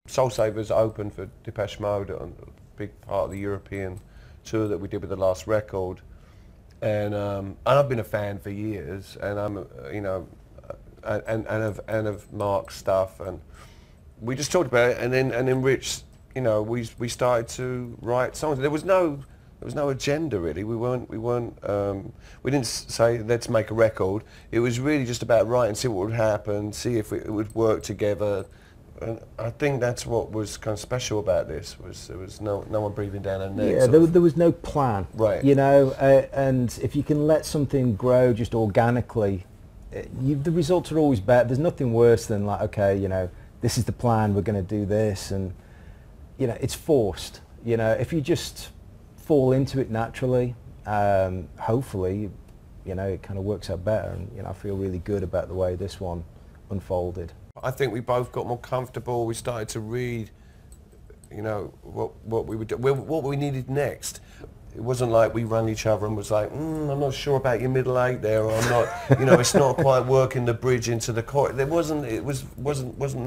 Soulsaves opened for Depeche Mode on a big part of the European tour that we did with the last record, and I've been a fan for years, and I'm you know, and of Mark's stuff, and we just talked about it, and then Rich, you know, we started to write songs. There was no agenda really. We didn't say let's make a record. It was really just about writing, see what would happen, see if it would work together. And I think that's what was kind of special about this, was there was no one breathing down our necks. Yeah, there was no plan. Right. You know, and if you can let something grow just organically, the results are always better. There's nothing worse than like, okay, you know, this is the plan, we're going to do this, and you know, it's forced. You know, if you just fall into it naturally, hopefully, you know, it kind of works out better. And you know, I feel really good about the way this one unfolded. I think we both got more comfortable. We started to read, you know, what we would do, what we needed next. It wasn't like we rang each other and was like, I'm not sure about your middle eight there, or I'm not, you know, it's not quite working the bridge into the chorus. There wasn't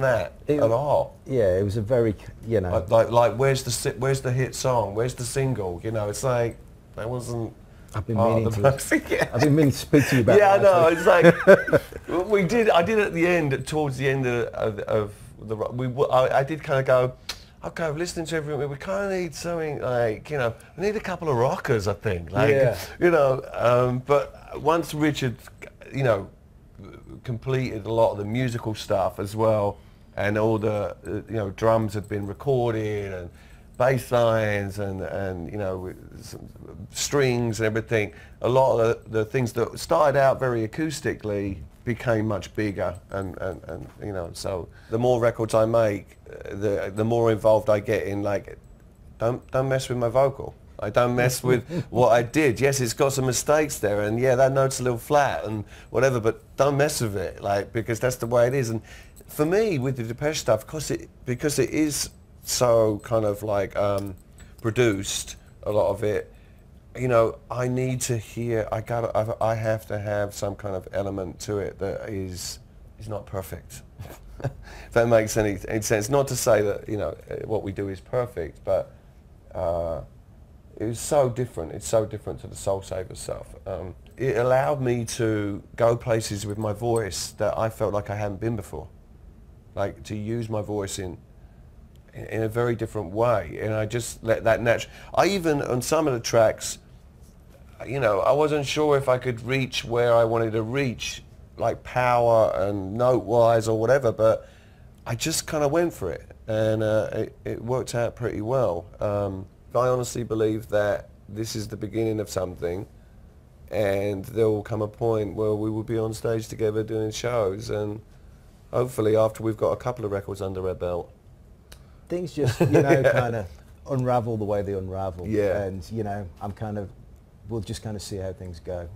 that at all. Yeah, it was a very, you know, like where's the hit song? Where's the single? You know, it's like that wasn't. I've been meaning to. Yeah. I've been meaning to speak to you about. Yeah, that, I know. It's like I did at the end, towards the end of the. I did kind of go. Okay, listening to everything, we kind of need something like, you know, we need a couple of rockers, I think. Like, yeah. You know, but once Richard, you know, completed a lot of the musical stuff as well, and all the, you know, drums had been recorded, and bass lines, and you know, strings and everything, a lot of the things that started out very acoustically became much bigger, and you know, so the more records I make, the more involved I get in, like, don't mess with my vocal. I don't mess with what I did. Yes, it's got some mistakes there, and yeah, that note's a little flat and whatever, but don't mess with it, like, because that's the way it is. And for me, with the Depeche stuff, because it is so kind of like produced, a lot of it, you know, I need to hear. I have to have some kind of element to it that is not perfect. If that makes any sense. Not to say that, you know, what we do is perfect, but it was so different. It's so different to the Soulsaves stuff. It allowed me to go places with my voice that I felt like I hadn't been before. Like, to use my voice in a very different way, and I just let that natural. I even, on some of the tracks, you know, I wasn't sure if I could reach where I wanted to reach, like power and note-wise or whatever, but I just kind of went for it, and it worked out pretty well. I honestly believe that this is the beginning of something, and there will come a point where we will be on stage together doing shows, and hopefully after we've got a couple of records under our belt. Things just, you know, kind of unravel the way they unravel. Yeah. And, you know, we'll just kind of see how things go.